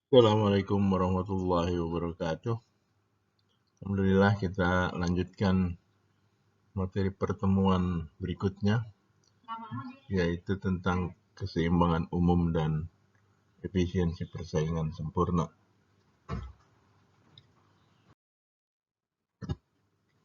Assalamualaikum warahmatullahi wabarakatuh. Alhamdulillah kita lanjutkan materi pertemuan berikutnya, yaitu tentang keseimbangan umum dan efisiensi persaingan sempurna.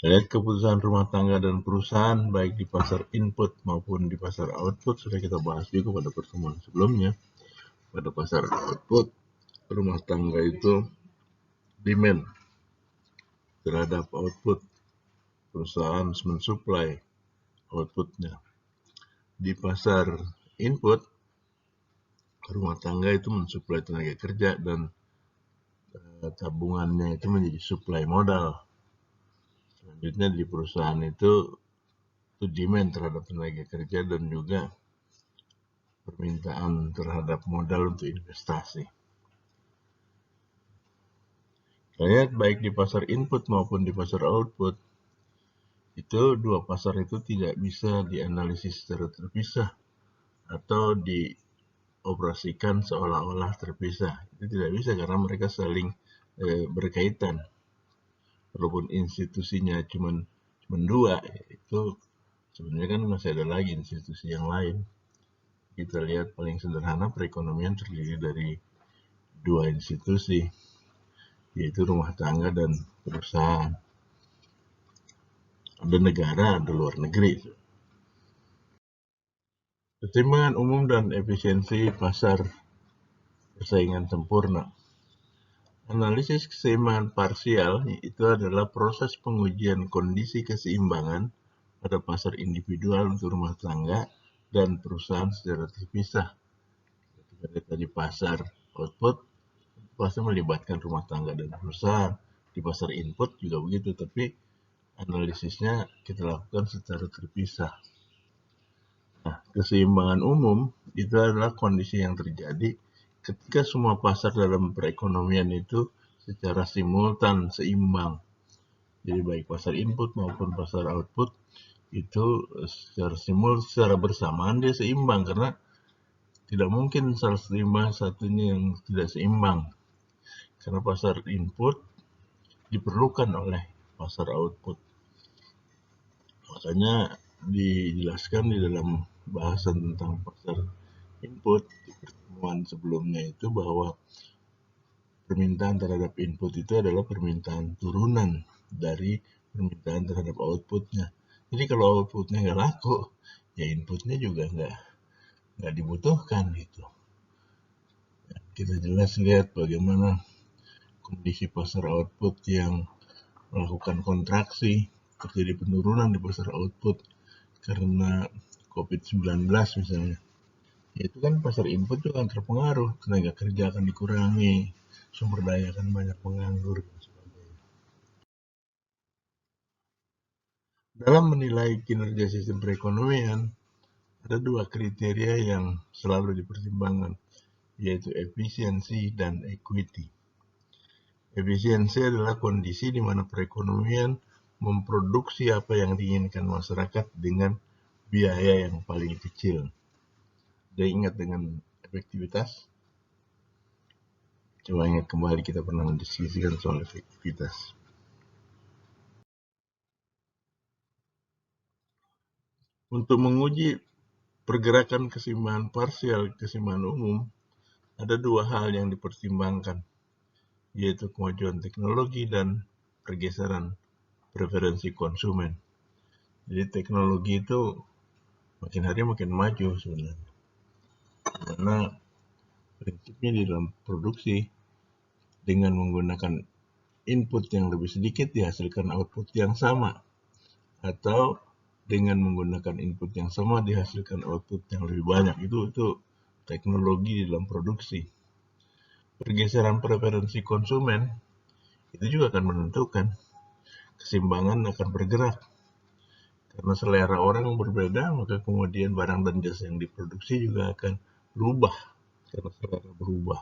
Lihat keputusan rumah tangga dan perusahaan baik di pasar input maupun di pasar output sudah kita bahas juga pada pertemuan sebelumnya. Pada pasar output, rumah tangga itu demand terhadap output, perusahaan mensuplai outputnya. Di pasar input, rumah tangga itu mensuplai tenaga kerja dan tabungannya itu menjadi suplai modal. Selanjutnya di perusahaan itu demand terhadap tenaga kerja dan juga permintaan terhadap modal untuk investasi. Lihat baik di pasar input maupun di pasar output, itu dua pasar itu tidak bisa dianalisis secara terpisah atau dioperasikan seolah-olah terpisah. Itu tidak bisa karena mereka saling berkaitan. Walaupun institusinya cuma dua, itu sebenarnya kan masih ada lagi institusi yang lain. Kita lihat paling sederhana, perekonomian terdiri dari dua institusi, yaitu rumah tangga dan perusahaan. Ada negara, ada luar negeri. Keseimbangan umum dan efisiensi pasar persaingan sempurna. Analisis keseimbangan parsial itu adalah proses pengujian kondisi keseimbangan pada pasar individual untuk rumah tangga dan perusahaan secara terpisah. Ketika di pasar output, pasti melibatkan rumah tangga dan perusahaan. Di pasar input juga begitu, tapi analisisnya kita lakukan secara terpisah. Nah, keseimbangan umum itu adalah kondisi yang terjadi ketika semua pasar dalam perekonomian itu secara simultan seimbang. Jadi baik pasar input maupun pasar output itu secara bersamaan dia seimbang, karena tidak mungkin salah seimbang satunya yang tidak seimbang. Karena pasar input diperlukan oleh pasar output. Makanya dijelaskan di dalam bahasan tentang pasar input di pertemuan sebelumnya itu bahwa permintaan terhadap input itu adalah permintaan turunan dari permintaan terhadap outputnya. Jadi kalau outputnya nggak laku, ya inputnya juga nggak dibutuhkan gitu. Kita jelas lihat bagaimana kondisi pasar output yang melakukan kontraksi, terjadi penurunan di pasar output karena COVID-19 misalnya. Itu kan pasar input juga akan terpengaruh, tenaga kerja akan dikurangi, sumber daya akan banyak menganggur, dan sebagainya. Dalam menilai kinerja sistem perekonomian, ada dua kriteria yang selalu dipertimbangkan, yaitu efisiensi dan equity. Efisiensi adalah kondisi di mana perekonomian memproduksi apa yang diinginkan masyarakat dengan biaya yang paling kecil. Dia ingat dengan efektivitas? Coba ingat kembali, kita pernah mendiskusikan soal efektivitas. Untuk menguji pergerakan keseimbangan parsial, keseimbangan umum, ada dua hal yang dipertimbangkan, yaitu kemajuan teknologi dan pergeseran preferensi konsumen. Jadi teknologi itu makin hari makin maju sebenarnya. Karena prinsipnya di dalam produksi, dengan menggunakan input yang lebih sedikit dihasilkan output yang sama, atau dengan menggunakan input yang sama dihasilkan output yang lebih banyak. Itu teknologi di dalam produksi. Pergeseran preferensi konsumen itu juga akan menentukan keseimbangan akan bergerak. Karena selera orang berbeda, maka kemudian barang dan jasa yang diproduksi juga akan berubah karena selera berubah.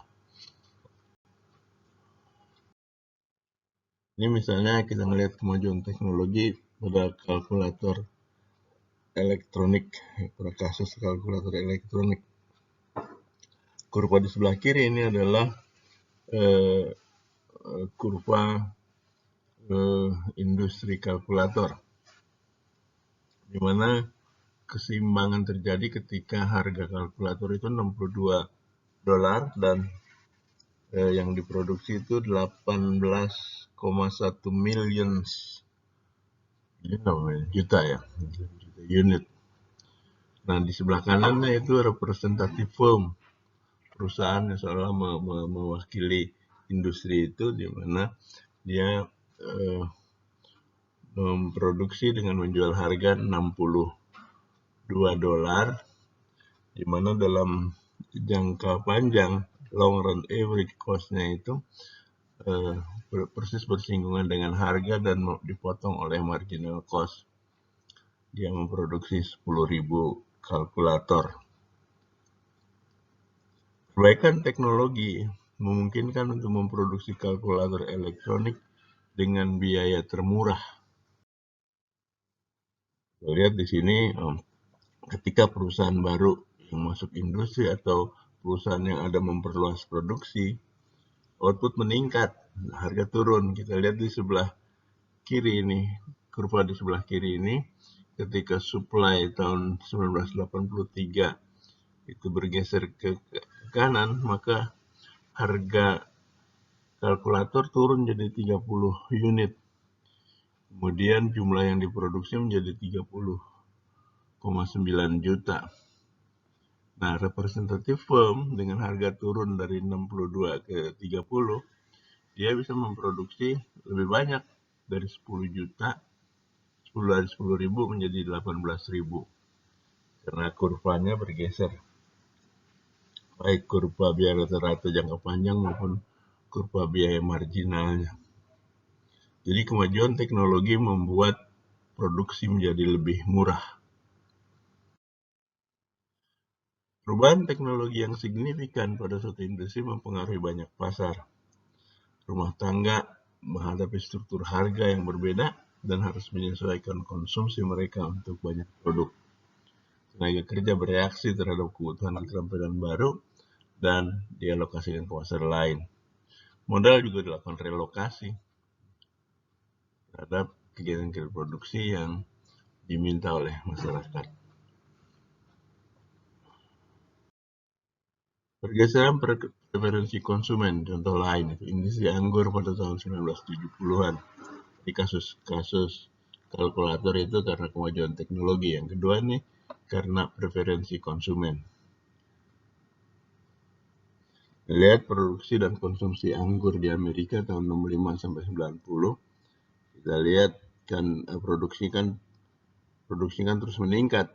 Ini misalnya kita melihat kemajuan teknologi pada kalkulator elektronik, pada kasus kalkulator elektronik. Kurva di sebelah kiri ini adalah eh, kurva industri kalkulator, di mana keseimbangan terjadi ketika harga kalkulator itu $62 dan yang diproduksi itu 18,1 million juta ya, juta unit. Nah, di sebelah kanannya itu representative firm, perusahaan yang seolah mewakili industri itu, di mana dia memproduksi dengan menjual harga $62, di mana dalam jangka panjang long run average cost-nya itu persis bersinggungan dengan harga dan dipotong oleh marginal cost. Dia memproduksi 10.000 kalkulator. Perbaikan teknologi memungkinkan untuk memproduksi kalkulator elektronik dengan biaya termurah. Lihat di sini, ketika perusahaan baru yang masuk industri atau perusahaan yang ada memperluas produksi, output meningkat, harga turun. Kita lihat di sebelah kiri ini, kurva di sebelah kiri ini, ketika supply tahun 1983 itu bergeser ke kanan, maka harga kalkulator turun jadi 30 unit. Kemudian jumlah yang diproduksi menjadi 30,9 juta. Nah, representative firm dengan harga turun dari 62 ke 30, dia bisa memproduksi lebih banyak dari 10 juta, 10 dari 10.000 menjadi 18.000. Karena kurvanya bergeser. Baik kurva biaya rata-rata jangka panjang maupun kurva biaya marginalnya. Jadi kemajuan teknologi membuat produksi menjadi lebih murah. Perubahan teknologi yang signifikan pada suatu industri mempengaruhi banyak pasar. Rumah tangga menghadapi struktur harga yang berbeda dan harus menyesuaikan konsumsi mereka untuk banyak produk. Tenaga kerja bereaksi terhadap kebutuhan keterampilan baru dan dialokasikan ke pasar lain. Modal juga dilakukan relokasi terhadap kegiatan produksi yang diminta oleh masyarakat. Pergeseran preferensi konsumen, contoh lain itu industri anggur pada tahun 1970-an. Di kasus kalkulator itu karena kemajuan teknologi. Yang kedua nih karena preferensi konsumen. Lihat produksi dan konsumsi anggur di Amerika tahun 65 sampai 90. Kita lihat kan produksi kan terus meningkat.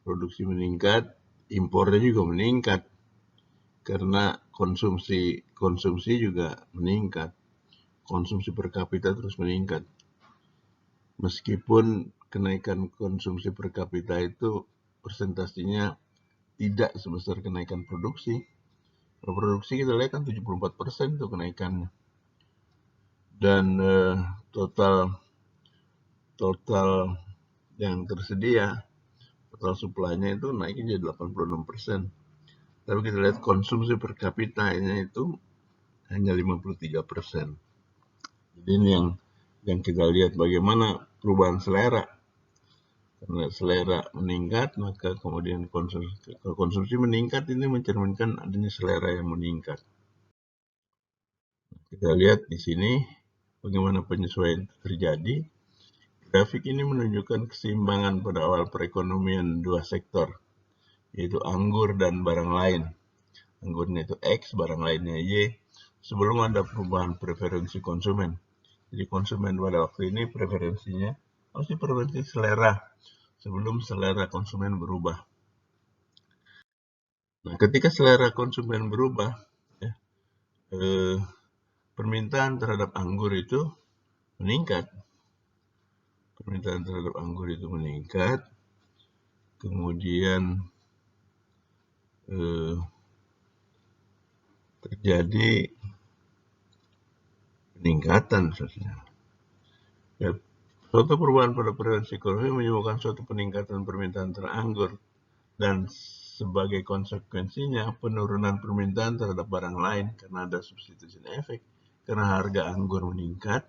Produksi meningkat, impornya juga meningkat. Karena konsumsi juga meningkat. Konsumsi per kapita terus meningkat. Meskipun kenaikan konsumsi per kapita itu persentasinya tidak sebesar kenaikan produksi. Kalau produksi kita lihat kan 74% itu kenaikannya. Dan total yang tersedia, total supply-nya itu naiknya jadi 86%. Tapi kita lihat konsumsi per kapitanya itu hanya 53%. Jadi ini yang kita lihat bagaimana perubahan selera. Karena selera meningkat, maka kemudian konsumsi meningkat, ini mencerminkan adanya selera yang meningkat. Kita lihat di sini bagaimana penyesuaian terjadi. Grafik ini menunjukkan keseimbangan pada awal perekonomian dua sektor, yaitu anggur dan barang lain. Anggurnya itu X, barang lainnya Y, sebelum ada perubahan preferensi konsumen. Jadi konsumen pada waktu ini preferensinya harusnya preferensi selera, sebelum selera konsumen berubah. Nah, ketika selera konsumen berubah, ya, permintaan terhadap anggur itu meningkat. Permintaan terhadap anggur itu meningkat, kemudian terjadi peningkatan sosial. Ya, suatu perubahan pada preferensi ekonomi menyebabkan suatu peningkatan permintaan terhadap anggur dan sebagai konsekuensinya penurunan permintaan terhadap barang lain karena ada substitution effect. Karena harga anggur meningkat,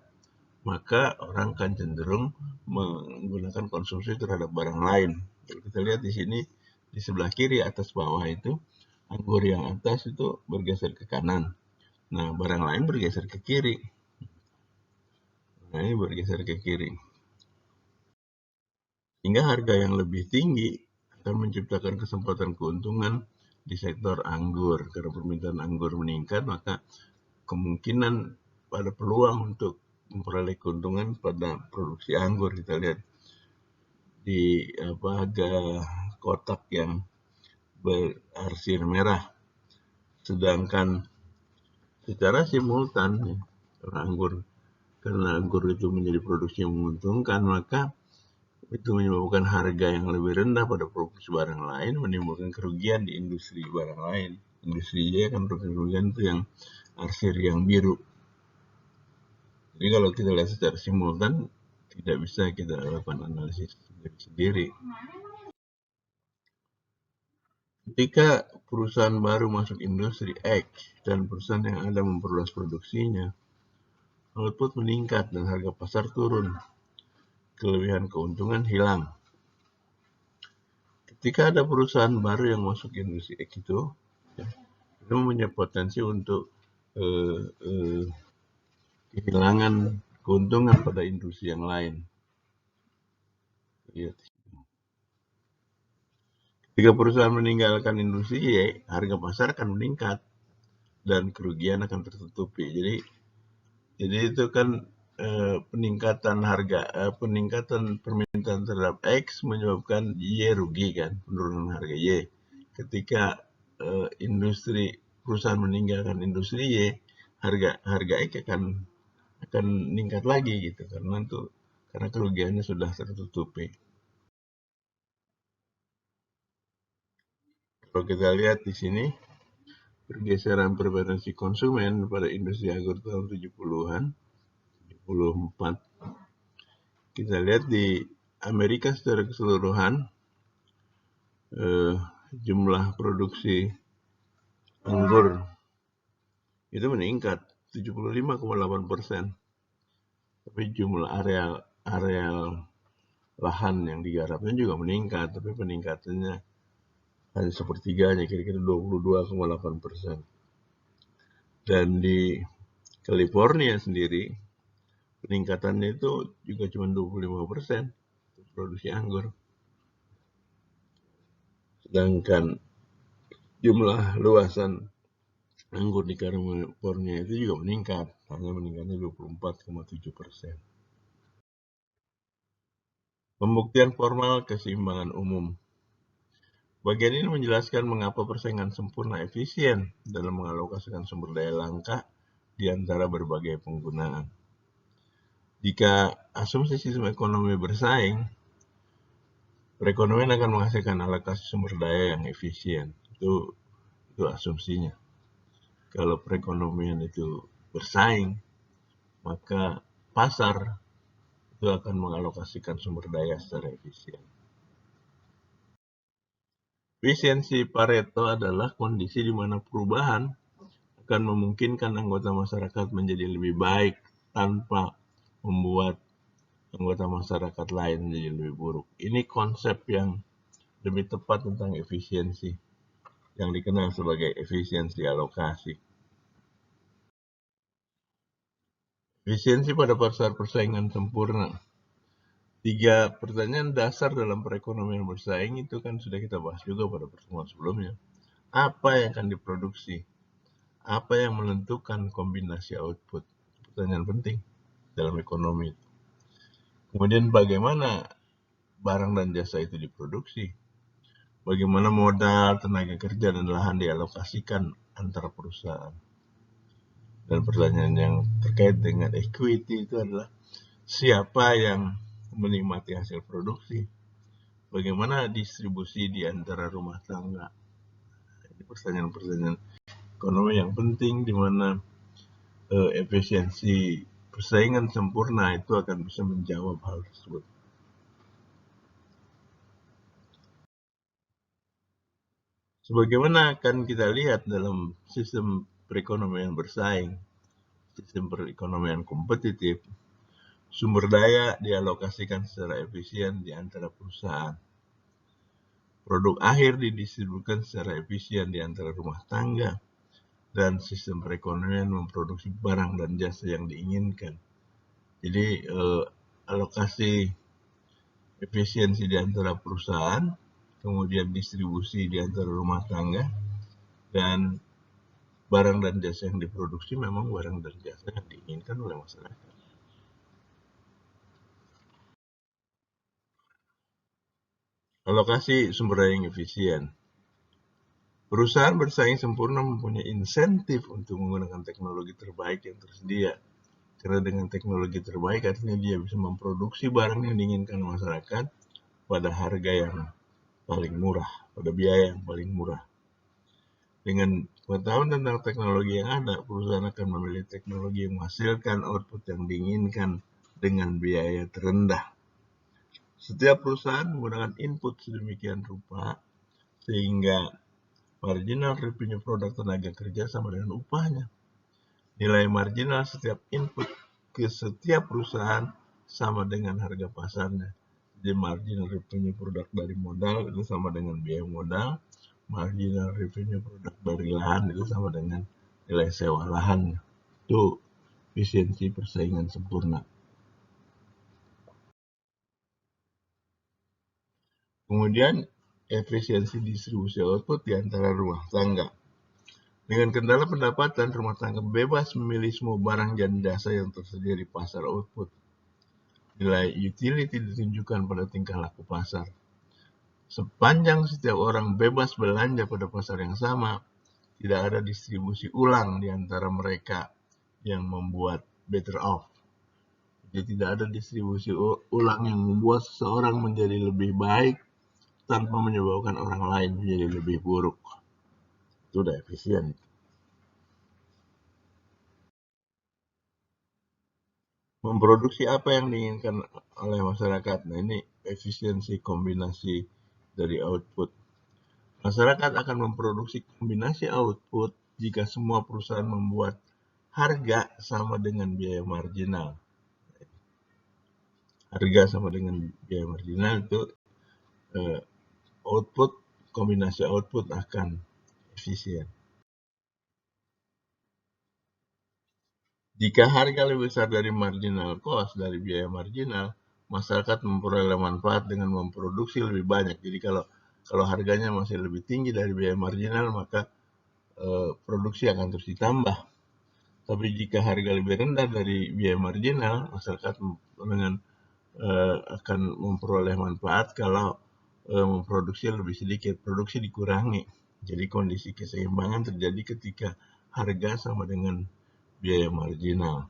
maka orang akan cenderung menggunakan konsumsi terhadap barang lain. Kita lihat di sini di sebelah kiri atas bawah itu, anggur yang atas itu bergeser ke kanan. Nah, barang lain bergeser ke kiri. Nah, ini bergeser ke kiri. Hingga harga yang lebih tinggi akan menciptakan kesempatan keuntungan di sektor anggur. Karena permintaan anggur meningkat, maka kemungkinan pada peluang untuk memperoleh keuntungan pada produksi anggur. Kita lihat di harga kotak yang berarsir merah. Sedangkan secara simultan, karena anggur itu menjadi produksi yang menguntungkan, maka itu menyebabkan harga yang lebih rendah pada produksi barang lain, menimbulkan kerugian di industri barang lain. Industri Y akan kerugian itu yang arsir yang biru. Jadi kalau kita lihat secara simultan, tidak bisa kita lakukan analisis sendiri. Ketika perusahaan baru masuk industri X dan perusahaan yang ada memperluas produksinya, output meningkat dan harga pasar turun. Kelebihan keuntungan hilang. Ketika ada perusahaan baru yang masuk industri X itu punya potensi untuk kehilangan keuntungan pada industri yang lain. Ketika perusahaan meninggalkan industri Y, harga pasar akan meningkat dan kerugian akan tertutupi. Jadi itu kan peningkatan harga, peningkatan permintaan terhadap X menyebabkan Y rugi kan, penurunan harga Y. Ketika perusahaan meninggalkan industri Y, harga X akan meningkat lagi gitu, karena kerugiannya sudah tertutupi. Kalau kita lihat di sini, pergeseran preferensi konsumen pada industri anggur tahun 70-an, 74. Kita lihat di Amerika secara keseluruhan, jumlah produksi anggur itu meningkat 75,8%. Tapi jumlah areal lahan yang digarapnya juga meningkat, tapi peningkatannya hanya sepertiganya, kira-kira 22,8%. Dan di California sendiri, peningkatannya itu juga cuma 25% untuk produksi anggur. Sedangkan jumlah luasan anggur di California itu juga meningkat, hanya meningkatnya 24,7%. Pembuktian formal keseimbangan umum. Bagian ini menjelaskan mengapa persaingan sempurna efisien dalam mengalokasikan sumber daya langka di antara berbagai penggunaan. Jika asumsi sistem ekonomi bersaing, perekonomian akan menghasilkan alokasi sumber daya yang efisien. Itu asumsinya. Kalau perekonomian itu bersaing, maka pasar itu akan mengalokasikan sumber daya secara efisien. Efisiensi Pareto adalah kondisi di mana perubahan akan memungkinkan anggota masyarakat menjadi lebih baik tanpa membuat anggota masyarakat lain menjadi lebih buruk. Ini konsep yang lebih tepat tentang efisiensi, yang dikenal sebagai efisiensi alokasi. Efisiensi pada pasar persaingan sempurna. 3 pertanyaan dasar dalam perekonomian bersaing itu kan sudah kita bahas juga pada pertemuan sebelumnya. Apa yang akan diproduksi? Apa yang menentukan kombinasi output? Pertanyaan penting dalam ekonomi. Kemudian bagaimana barang dan jasa itu diproduksi? Bagaimana modal, tenaga kerja, dan lahan dialokasikan antara perusahaan? Dan pertanyaan yang terkait dengan equity itu adalah siapa yang menikmati hasil produksi? Bagaimana distribusi di antara rumah tangga? Ini pertanyaan-pertanyaan ekonomi yang penting di mana efisiensi persaingan sempurna itu akan bisa menjawab hal tersebut. . . . . . . . . . . . . . . . . . . . . . . . . . . . . . . . . . . . . . . . . . . . . . . . . . . . . . . . . . . . . Sebagaimana akan kita lihat dalam sistem perekonomian bersaing, sistem perekonomian kompetitif, sumber daya dialokasikan secara efisien di antara perusahaan. Produk akhir didistribusikan secara efisien di antara rumah tangga, dan sistem perekonomian memproduksi barang dan jasa yang diinginkan. Jadi alokasi efisiensi di antara perusahaan, kemudian distribusi di antara rumah tangga, dan barang dan jasa yang diproduksi memang barang dan jasa yang diinginkan oleh masyarakat. Alokasi sumber daya yang efisien. Perusahaan bersaing sempurna mempunyai insentif untuk menggunakan teknologi terbaik yang tersedia. Karena dengan teknologi terbaik artinya dia bisa memproduksi barang yang diinginkan masyarakat pada harga yang paling murah, pada biaya yang paling murah. Dengan pengetahuan tentang teknologi yang ada, perusahaan akan memilih teknologi yang menghasilkan output yang diinginkan dengan biaya terendah. Setiap perusahaan menggunakan input sedemikian rupa sehingga marginal revenue produk tenaga kerja sama dengan upahnya. Nilai marginal setiap input ke setiap perusahaan sama dengan harga pasarnya. Jadi marginal revenue produk dari modal itu sama dengan biaya modal, marginal revenue produk dari lahan itu sama dengan nilai sewa lahan. Itu efisiensi persaingan sempurna. Kemudian efisiensi distribusi output di antara rumah tangga. Dengan kendala pendapatan, rumah tangga bebas memilih semua barang dan jasa yang tersedia di pasar output. Nilai utility ditunjukkan pada tingkah laku pasar. Sepanjang setiap orang bebas belanja pada pasar yang sama, tidak ada distribusi ulang di antara mereka yang membuat better off. Jadi tidak ada distribusi ulang yang membuat seseorang menjadi lebih baik tanpa menyebabkan orang lain menjadi lebih buruk. Itu udah efisien. Memproduksi apa yang diinginkan oleh masyarakat. Nah, ini efisiensi kombinasi dari output. Masyarakat akan memproduksi kombinasi output jika semua perusahaan membuat harga sama dengan biaya marginal. Harga sama dengan biaya marginal itu output, kombinasi output akan efisien. Jika harga lebih besar dari marginal cost, dari biaya marginal, masyarakat memperoleh manfaat dengan memproduksi lebih banyak. Jadi kalau harganya masih lebih tinggi dari biaya marginal, maka produksi akan terus ditambah. Tapi jika harga lebih rendah dari biaya marginal, masyarakat akan memperoleh manfaat kalau memproduksi lebih sedikit, produksi dikurangi. Jadi kondisi keseimbangan terjadi ketika harga sama dengan biaya marginal.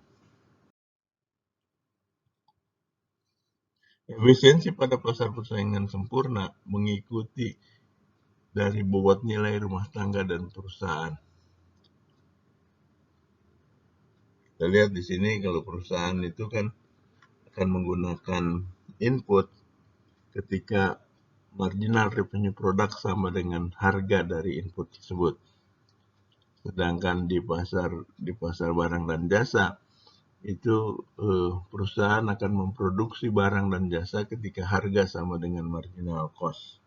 Efisiensi pada pasar persaingan sempurna mengikuti dari bobot nilai rumah tangga dan perusahaan. Kita lihat di sini kalau perusahaan itu kan akan menggunakan input ketika marginal revenue produk sama dengan harga dari input tersebut. Sedangkan di pasar barang dan jasa itu perusahaan akan memproduksi barang dan jasa ketika harga sama dengan marginal cost.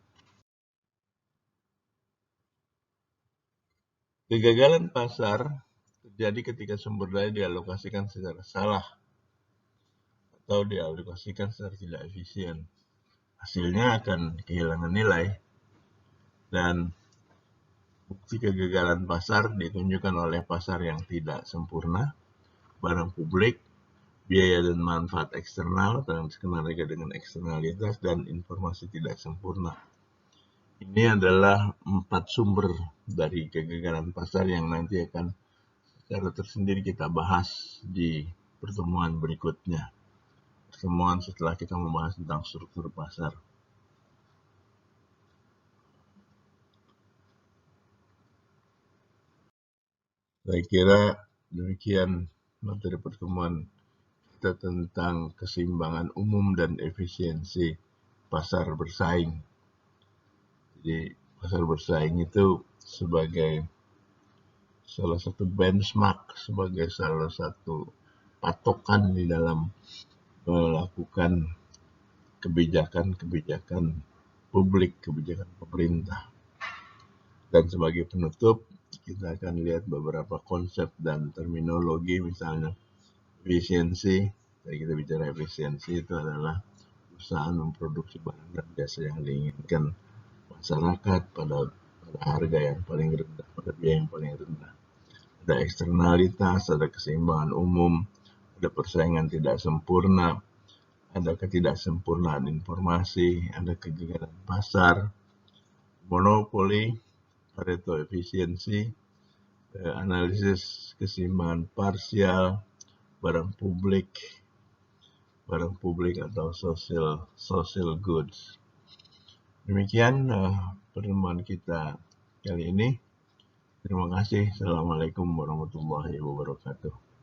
Kegagalan pasar terjadi ketika sumber daya dialokasikan secara salah atau dialokasikan secara tidak efisien. Hasilnya akan kehilangan nilai, dan bukti kegagalan pasar ditunjukkan oleh pasar yang tidak sempurna, barang publik, biaya dan manfaat eksternal, dan dikenal juga dengan eksternalitas, dan informasi tidak sempurna. Ini adalah 4 sumber dari kegagalan pasar yang nanti akan secara tersendiri kita bahas di pertemuan berikutnya. Pertemuan setelah kita membahas tentang struktur pasar. Saya kira demikian materi pertemuan kita tentang keseimbangan umum dan efisiensi pasar bersaing. Jadi pasar bersaing itu sebagai salah satu benchmark, sebagai salah satu patokan di dalam melakukan kebijakan-kebijakan publik, kebijakan pemerintah. Dan sebagai penutup, kita akan lihat beberapa konsep dan terminologi, misalnya efisiensi. Jadi kita bicara efisiensi itu adalah perusahaan memproduksi barang dan jasa yang diinginkan masyarakat pada harga yang paling rendah, pada biaya yang paling rendah. Ada eksternalitas, ada keseimbangan umum, ada persaingan tidak sempurna, ada ketidaksempurnaan informasi, ada kegagalan pasar, monopoli, Pareto efisiensi, analisis keseimbangan parsial, barang publik atau social goods. Demikian pertemuan kita kali ini. Terima kasih. Assalamualaikum warahmatullahi wabarakatuh.